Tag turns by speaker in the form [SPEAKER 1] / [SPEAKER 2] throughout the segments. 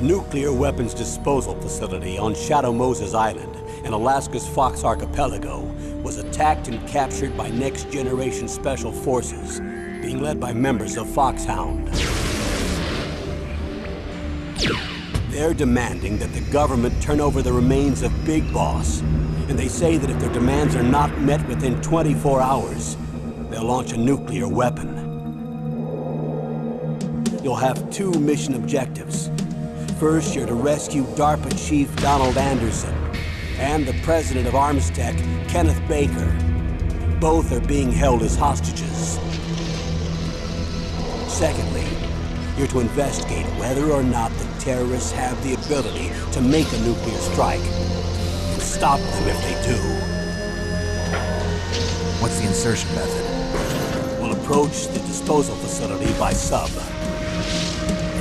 [SPEAKER 1] The nuclear weapons disposal facility on Shadow Moses Island in Alaska's Fox Archipelago was attacked and captured by next-generation special forces, being led by members of Foxhound. They're demanding that the government turn over the remains of Big Boss, and they say that if their demands are not met within 24 hours, they'll launch a nuclear weapon. You'll have two mission objectives. First, you're to rescue DARPA Chief Donald Anderson and the president of Armstech, Kenneth Baker. Both are being held as hostages. Secondly, you're to investigate whether or not the terrorists have the ability to make a nuclear strike, and stop them if they do.
[SPEAKER 2] What's the insertion method?
[SPEAKER 1] We'll approach the disposal facility by sub.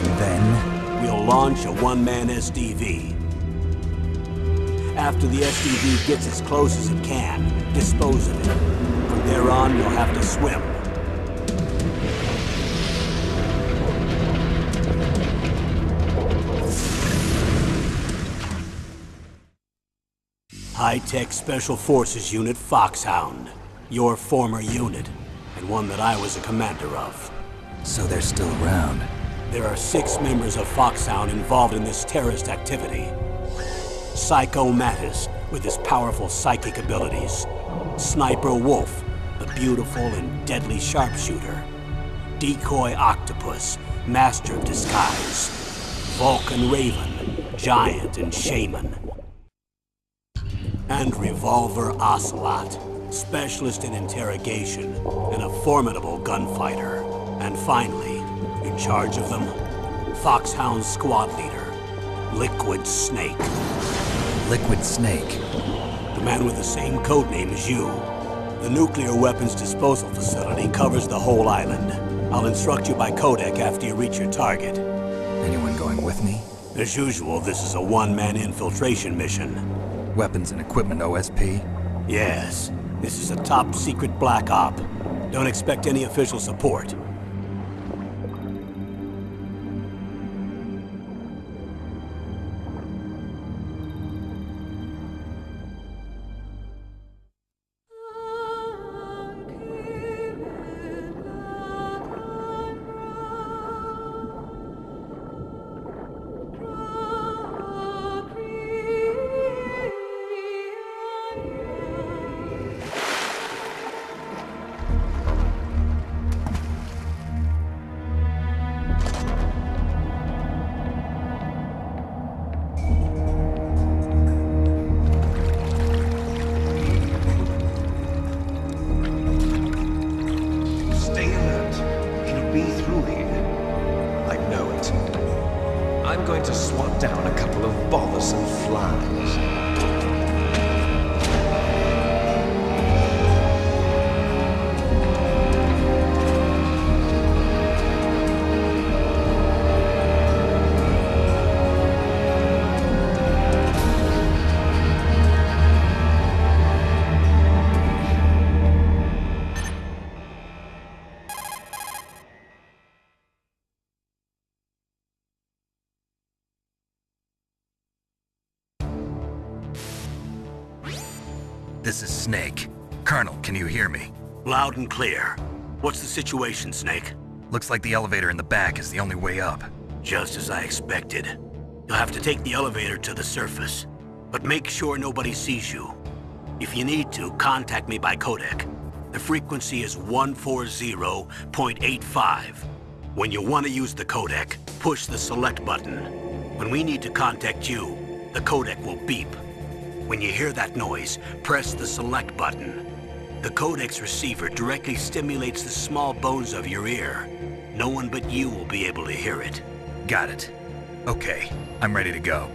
[SPEAKER 2] And then?
[SPEAKER 1] We'll launch a one-man SDV. After the SDV gets as close as it can, dispose of it. From there on, you'll have to swim. High-Tech Special Forces Unit Foxhound. Your former unit, and one that I was a commander of.
[SPEAKER 2] So they're still around.
[SPEAKER 1] There are 6 members of Foxhound involved in this terrorist activity. Psycho Mattis, with his powerful psychic abilities. Sniper Wolf, the beautiful and deadly sharpshooter. Decoy Octopus, master of disguise. Vulcan Raven, giant and shaman. And Revolver Ocelot, specialist in interrogation and a formidable gunfighter. And finally, in charge of them, Foxhound's squad leader, Liquid Snake.
[SPEAKER 2] Liquid Snake?
[SPEAKER 1] The man with the same codename as you. The nuclear weapons disposal facility covers the whole island. I'll instruct you by codec after you reach your target.
[SPEAKER 2] Anyone going with me?
[SPEAKER 1] As usual, this is a one-man infiltration mission.
[SPEAKER 2] Weapons and equipment OSP?
[SPEAKER 1] Yes. This is a top-secret black op. Don't expect any official support.
[SPEAKER 3] I'm going to swat down a couple of bothersome flies.
[SPEAKER 2] This is Snake. Colonel, can you hear me?
[SPEAKER 1] Loud and clear. What's the situation, Snake?
[SPEAKER 2] Looks like the elevator in the back is the only way up.
[SPEAKER 1] Just as I expected. You'll have to take the elevator to the surface, but make sure nobody sees you. If you need to, contact me by codec. The frequency is 140.85. When you want to use the codec, push the select button. When we need to contact you, the codec will beep. When you hear that noise, press the select button. The codec's receiver directly stimulates the small bones of your ear. No one but you will be able to hear it.
[SPEAKER 2] Got it. Okay, I'm ready to go.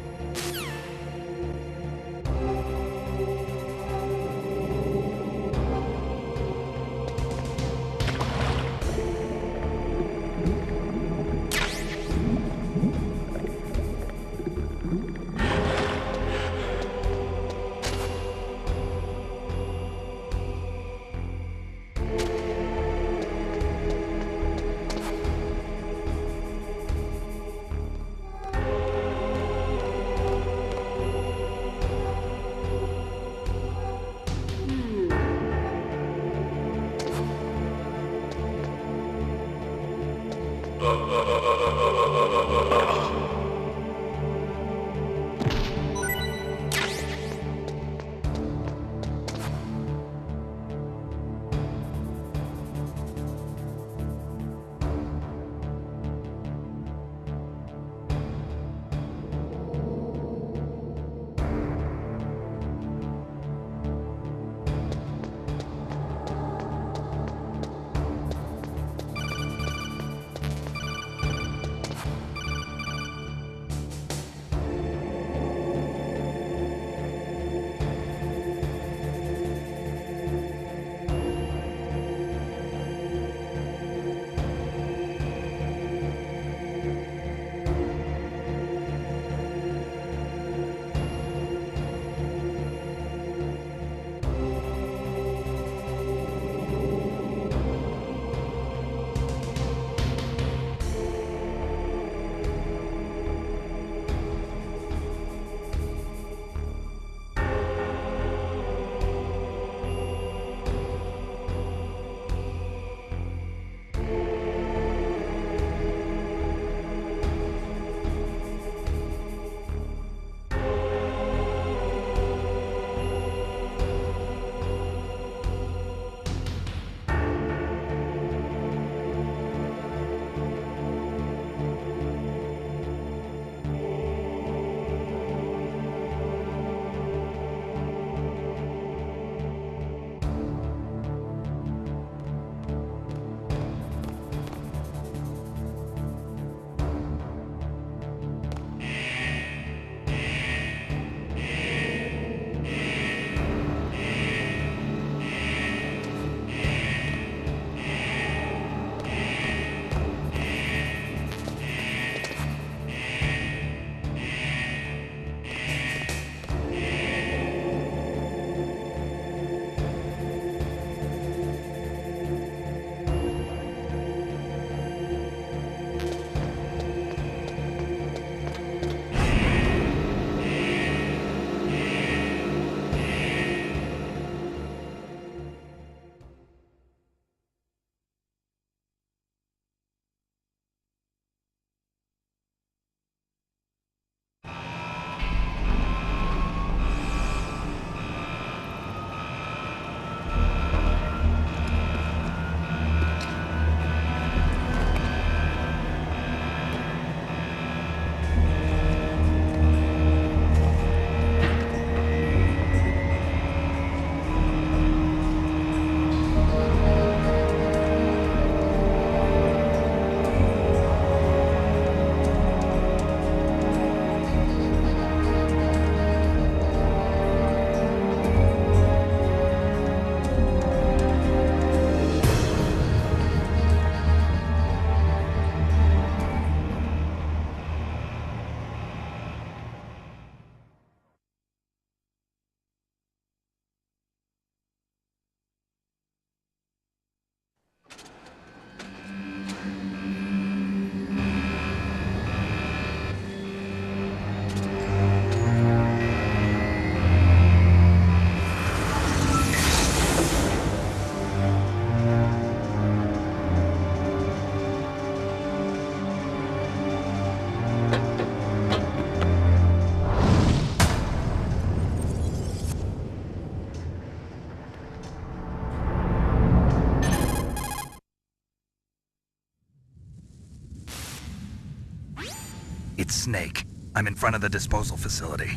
[SPEAKER 2] It's Snake. I'm in front of the disposal facility.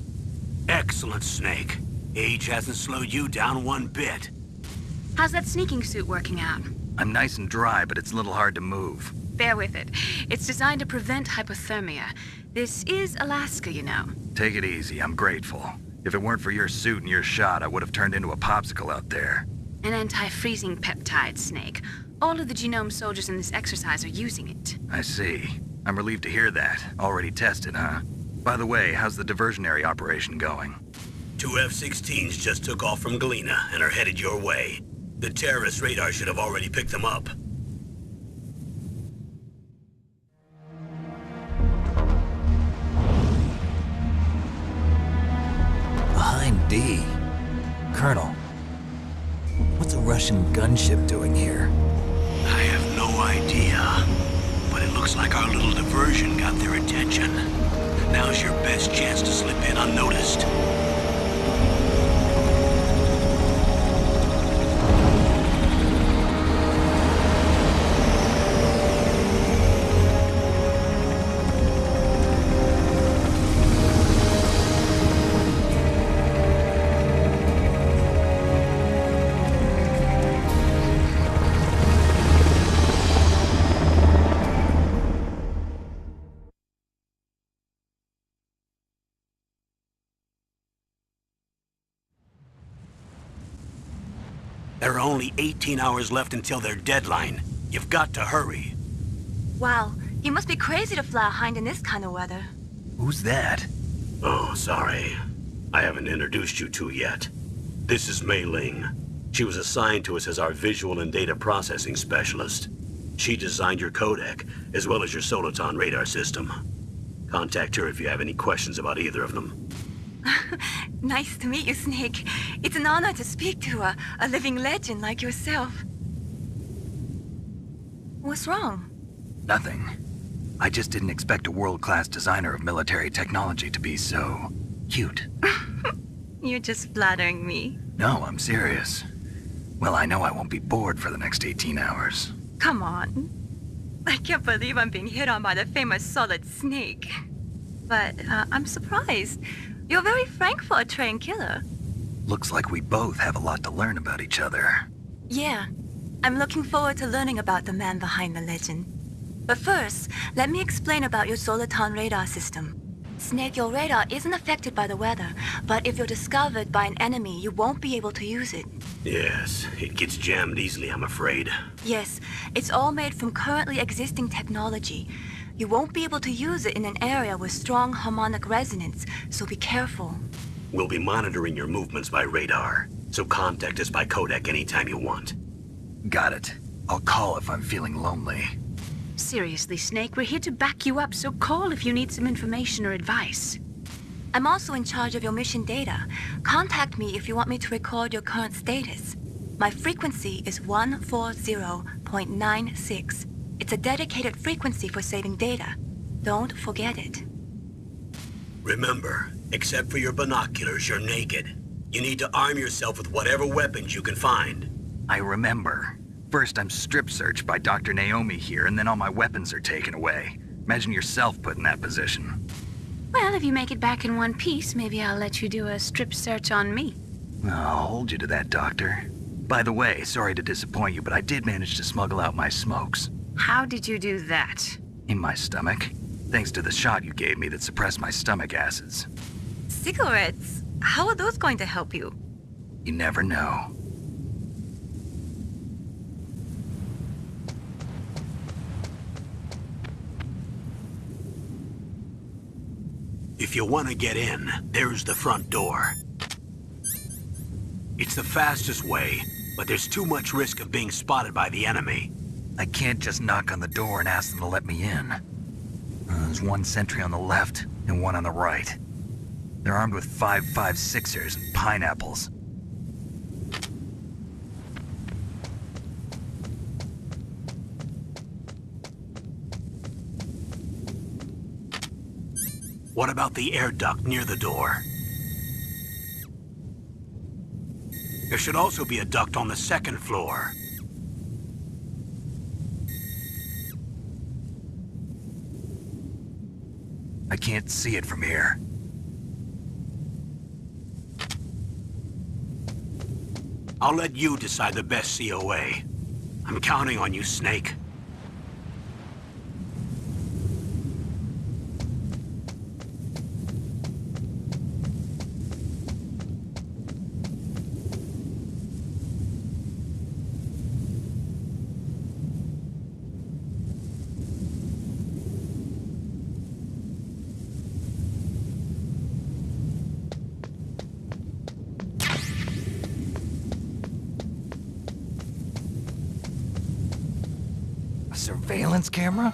[SPEAKER 1] Excellent, Snake. Age hasn't slowed you down one bit.
[SPEAKER 4] How's that sneaking suit working out?
[SPEAKER 2] I'm nice and dry, but it's a little hard to move.
[SPEAKER 4] Bear with it. It's designed to prevent hypothermia. This is Alaska, you know.
[SPEAKER 2] Take it easy, I'm grateful. If it weren't for your suit and your shot, I would have turned into a popsicle out there.
[SPEAKER 4] An anti-freezing peptide, Snake. All of the genome soldiers in this exercise are using it.
[SPEAKER 2] I see. I'm relieved to hear that. Already tested, huh? By the way, how's the diversionary operation going?
[SPEAKER 1] 2 F-16s just took off from Galena and are headed your way. The terrorist radar should have already picked them up.
[SPEAKER 2] Behind D. Colonel, what's a Russian gunship doing here?
[SPEAKER 1] I have no idea, but it looks Looks like our little diversion got their attention. Now's your best chance to slip in unnoticed. There are only 18 hours left until their deadline. You've got to hurry.
[SPEAKER 5] Wow, you must be crazy to fly a hind in this kind of weather.
[SPEAKER 2] Who's that?
[SPEAKER 1] Oh, sorry. I haven't introduced you two yet. This is Mei Ling. She was assigned to us as our visual and data processing specialist. She designed your codec, as well as your Soliton radar system. Contact her if you have any questions about either of them.
[SPEAKER 5] Nice to meet you, Snake. It's an honor to speak to a living legend like yourself. What's wrong?
[SPEAKER 2] Nothing. I just didn't expect a world-class designer of military technology to be so cute.
[SPEAKER 5] You're just flattering me.
[SPEAKER 2] No, I'm serious. Well, I know I won't be bored for the next 18 hours.
[SPEAKER 5] Come on. I can't believe I'm being hit on by the famous Solid Snake. But I'm surprised. You're very frank for a trained killer.
[SPEAKER 2] Looks like we both have a lot to learn about each other.
[SPEAKER 5] Yeah, I'm looking forward to learning about the man behind the legend. But first, let me explain about your Soliton radar system. Snake, your radar isn't affected by the weather, but if you're discovered by an enemy, you won't be able to use it.
[SPEAKER 1] Yes, it gets jammed easily, I'm afraid.
[SPEAKER 5] Yes, it's all made from currently existing technology. You won't be able to use it in an area with strong harmonic resonance, so be careful.
[SPEAKER 1] We'll be monitoring your movements by radar, so contact us by codec anytime you want.
[SPEAKER 2] Got it. I'll call if I'm feeling lonely.
[SPEAKER 4] Seriously, Snake, we're here to back you up, so call if you need some information or advice.
[SPEAKER 5] I'm also in charge of your mission data. Contact me if you want me to record your current status. My frequency is 140.96. It's a dedicated frequency for saving data. Don't forget it.
[SPEAKER 1] Remember, except for your binoculars, you're naked. You need to arm yourself with whatever weapons you can find.
[SPEAKER 2] I remember. First, I'm strip searched by Dr. Naomi here, and then all my weapons are taken away. Imagine yourself put in that position.
[SPEAKER 4] Well, if you make it back in one piece, maybe I'll let you do a strip search on me.
[SPEAKER 2] I'll hold you to that, Doctor. By the way, sorry to disappoint you, but I did manage to smuggle out my smokes.
[SPEAKER 4] How did you do that?
[SPEAKER 2] In my stomach. Thanks to the shot you gave me that suppressed my stomach acids.
[SPEAKER 5] Cigarettes? How are those going to help you?
[SPEAKER 2] You never know.
[SPEAKER 1] If you want to get in, there's the front door. It's the fastest way, but there's too much risk of being spotted by the enemy.
[SPEAKER 2] I can't just knock on the door and ask them to let me in. There's one sentry on the left and one on the right. They're armed with 5.56ers and pineapples.
[SPEAKER 1] What about the air duct near the door? There should also be a duct on the second floor.
[SPEAKER 2] I can't see it from here.
[SPEAKER 1] I'll let you decide the best COA. I'm counting on you, Snake.
[SPEAKER 2] A surveillance camera?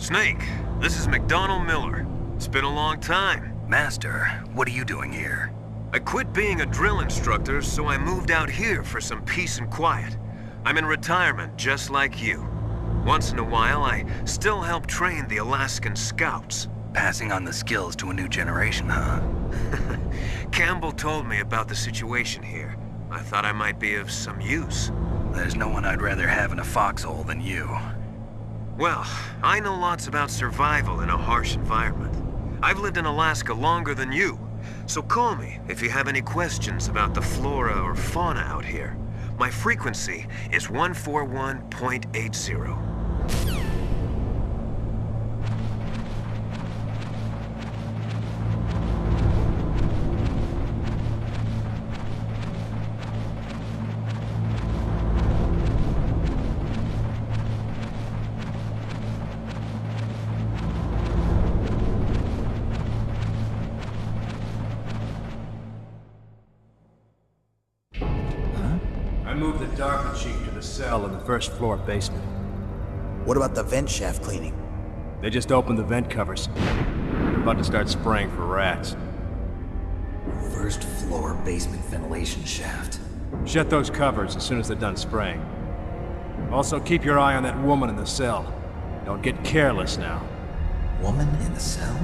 [SPEAKER 6] Snake, this is McDonald Miller. It's been a long time.
[SPEAKER 2] Master, what are you doing here?
[SPEAKER 6] I quit being a drill instructor, so I moved out here for some peace and quiet. I'm in retirement, just like you. Once in a while, I still help train the Alaskan Scouts.
[SPEAKER 2] Passing on the skills to a new generation, huh?
[SPEAKER 6] Campbell told me about the situation here. I thought I might be of some use.
[SPEAKER 2] There's no one I'd rather have in a foxhole than you.
[SPEAKER 6] Well, I know lots about survival in a harsh environment. I've lived in Alaska longer than you, so call me if you have any questions about the flora or fauna out here. My frequency is 141.80.
[SPEAKER 7] I moved the DARPA chief to the cell in the first floor basement.
[SPEAKER 8] What about the vent shaft cleaning?
[SPEAKER 7] They just opened the vent covers. They're about to start spraying for rats.
[SPEAKER 9] First floor basement ventilation shaft.
[SPEAKER 7] Shut those covers as soon as they're done spraying. Also, keep your eye on that woman in the cell. Don't get careless now.
[SPEAKER 9] Woman in the cell?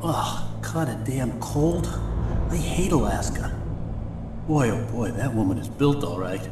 [SPEAKER 1] Ugh, kinda damn cold. I hate Alaska. Boy, oh boy, that woman is built all right.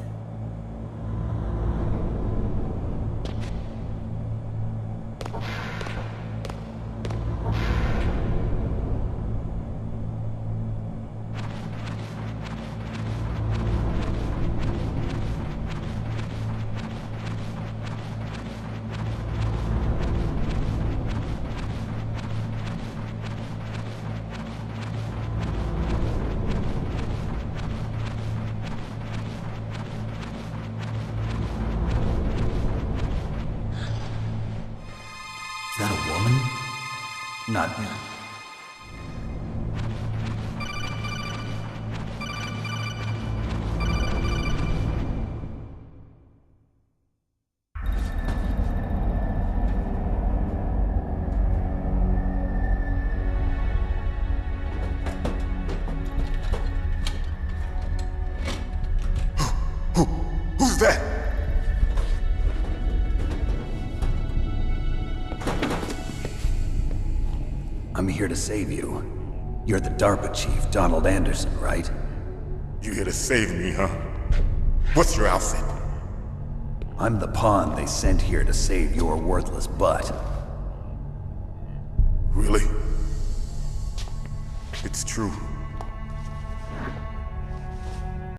[SPEAKER 9] Not yet.
[SPEAKER 10] Who's that?
[SPEAKER 9] I'm here to save you. You're the DARPA chief, Donald Anderson, right?
[SPEAKER 10] You here to save me, huh? What's your outfit?
[SPEAKER 9] I'm the pawn they sent here to save your worthless butt.
[SPEAKER 10] Really? It's true.